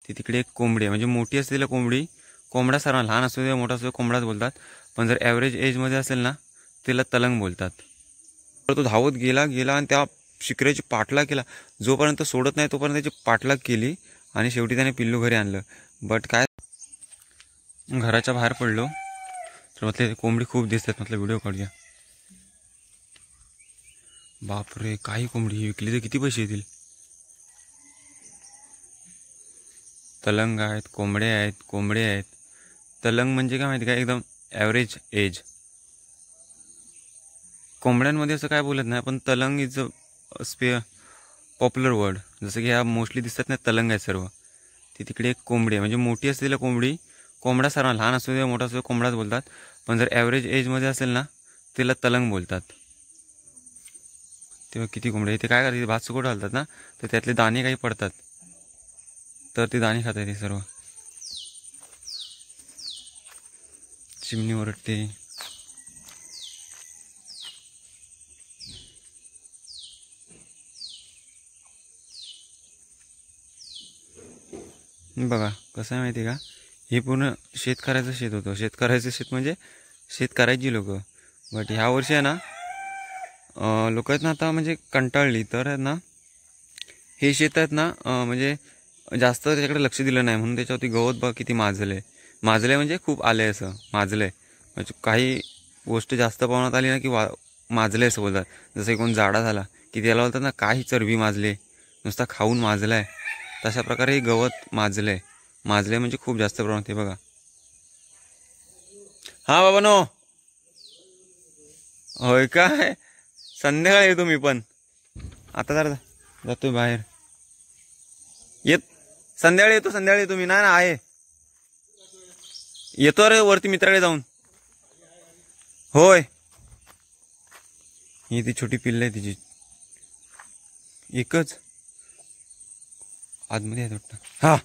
ती तिकडे एक कोंबडी आहे, म्हणजे मोठी असलेली कोंबडी, कोंबडा सर्व लहान असू दे मोठा असू दे कोंबडाच बोलतात, पण जर ॲव्हरेज एजमध्ये असेल ना त्याला तलंग बोलतात. तर तो धावत गेला गेला आणि त्या शिकऱ्याची पाठलाग केला, जोपर्यंत सोडत नाही तोपर्यंत त्याची पाठलाग केली आणि शेवटी त्याने पिल्लू घरी आणलं. बट काय घराच्या बाहेर पडलो तर म्हटलं कोंबडी खूप दिसतात, म्हटलं व्हिडिओ काढूया. बापरे, काही कोंबडी ही विकली तर किती पैसे येतील. तलंग आहेत, कोंबडे आहेत. तलंग म्हणजे काय माहिती का, एकदम ॲव्हरेज एज. कोंबड्यांमध्ये असं काय बोलत नाही, पण तलंग इज अ पॉप्युलर वर्ड. जसं की ह्या मोस्टली दिसतात ना तलंग आहेत सर्व. ती तिकडे एक कोंबडी आहे, म्हणजे मोठी असलेली कोंबडी, कोंबडा सर्व लहान असू दे मोठा असू दे कोंबडाच बोलतात, पण जर ॲव्हरेज एजमध्ये असेल ना त्याला तलंग बोलतात. तेव्हा किती कोंबडी ते काय करतात, भात सुकट घालतात ना, तर त्यातले दाणे काही पडतात, तर ते दाणे खातात ते सर्व. चिमणी ओरडते. बघा कसं आहे माहिती आहे का, हे पूर्ण शेतकऱ्याचं शेत होतं. शेतकऱ्याचं शेत म्हणजे शेत करायची लोक. बट ह्या वर्षी आहे ना लोक आहेत ना आता म्हणजे कंटाळली, तर आहेत ना हे शेत आहेत ना म्हणजे जास्त त्याच्याकडे लक्ष दिलं नाही, म्हणून त्याच्यावरती गवत बघा किती माजले म्हणजे खूप आले, असं माजले म्हणजे काही गोष्ट जास्त प्रमाणात आली ना की माजले असं बोलतात. जसं कोण जाडा झाला की त्याला बोलतात ना काही चरबी माजले, नुसता खाऊन माजलाय, तशा प्रकारे गवत माजले म्हणजे खूप जास्त प्रमाणात. हे बघा. हा बाबा नो, होय काय, संध्याकाळी येतो मी, पण आता जरा जातोय बाहेर. संध्याकाळी येतो मी. नाही ना आहे, येतो रे वरती मित्राकडे जाऊन. होय, ही ती छोटी पिल्ल आहे तिची, एकच आतमध्ये आहे वाटतं. हा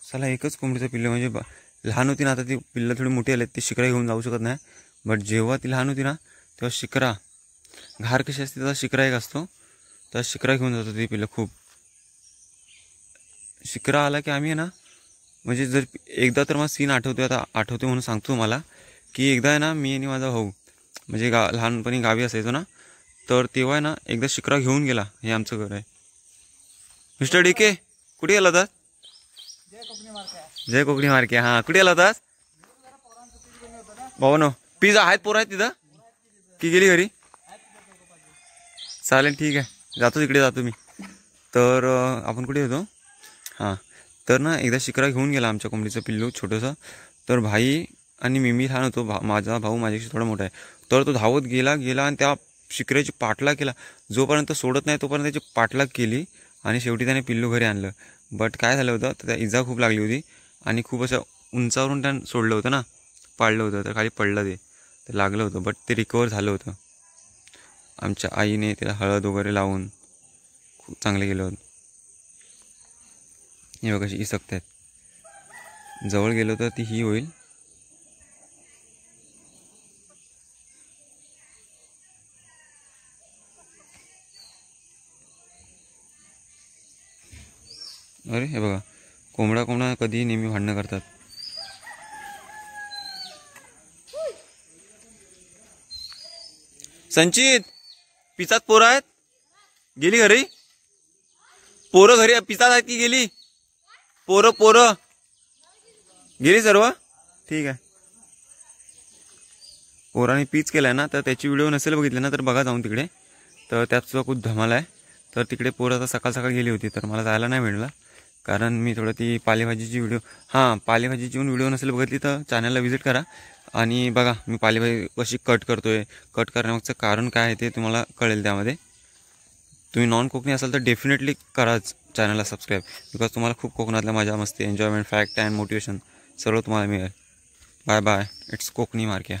चला, एकच कोंबडीचं पिल्लं, म्हणजे लहान होती ना, आता ती पिल्लं थोडी मोठी आली, ती शिकरा घेऊन जाऊ शकत नाही. बट जेव्हा ती लहान होती ना तेव्हा शिकरा, घार कशी असते तसा शिकरा एक असतो, तर शिकरा घेऊन जातो ती पिल्लं. खूप शिकरा आला की आम्ही आहे ना, म्हणजे जर एकदा तर मला सीन आठवतो, आता आठवते म्हणून सांगतो मला, की एकदा आहे ना मी आणि माझा भाऊ म्हणजे लहानपणी गावी असायचो ना, तर तेव्हा आहे ना एकदा शिकरा घेऊन गेला. हे आमचं घर आहे. मिस्टर डीके कुठे गेला होता? जय कोकणी मार्के. हा, कुठे गेला होतास भाऊ? नो पिझ्झा आहेत, पोरं आहेत तिथं की गेली घरी? चालेल ठीक आहे, जातो तिकडे जातो मी. तर आपण कुठे होतो? हां, तर ना एकदा शिकरा घेऊन गेला आमच्या कोंबडीचं पिल्लू छोटंसं. तर भाई आणि मी लहान होतो, माझा भाऊ माझ्याशी थोडा मोठा आहे, तर तो धावत गेला आणि त्या शिकऱ्याची पाठलाग केला, जोपर्यंत सोडत नाही तोपर्यंत त्याची पाठलाग केली आणि शेवटी त्याने पिल्लू घरी आणलं. बट काय झालं होतं, तर त्या इजा खूप लागली होती आणि खूप असं उंचावरून त्यानं सोडलं होतं ना, पाळलं होतं, तर खाली पडलं ते लागलं होतं. बट ते रिकवर झालं होतं. आमच्या आईने त्याला हळद वगैरे लावून खूप चांगले केलं होतं. हे बघा कशी इसकत आहेत, जवळ गेलो तर ती ही होईल. अरे हे बघा, कोंबडा कधी नेहमी भांडणं करतात. संचित, पिसात पोरं आहेत, गेली घरी? पोरं घरी पिसात आहेत की गेली? पोरं गेली सर्व? ठीक आहे. पोराने पीच केलाय ना, तर त्याची व्हिडिओ नसेल बघितली ना तर बघा जाऊन तिकडे, तर त्यात सुद्धा खूप धमाल आहे. तर तिकडे पोरं आता सकाळ गेली होती, तर मला जायला नाही मिळालं, कारण मी थोडं ती पालेभाजीची व्हिडिओ, पालेभाजीची व्हिडिओ नसेल बघितली तर चॅनलला व्हिजिट करा आणि बघा मी पालेभाजी कशी कट करतोय. कट करण्यामागचं कारण काय आहे ते तुम्हाला कळेल. त्यामध्ये तुम्ही नॉन कोकणी असाल तर डेफिनेटली कराच चॅनलला सबस्क्राईब, बिकॉज तुम्हाला खूप कोकणातल्या मजा मस्ती, एन्जॉयमेंट, फॅक्ट अँड मोटिवेशन सर्व तुम्हाला मिळेल. Bye bye. It's Konkani market.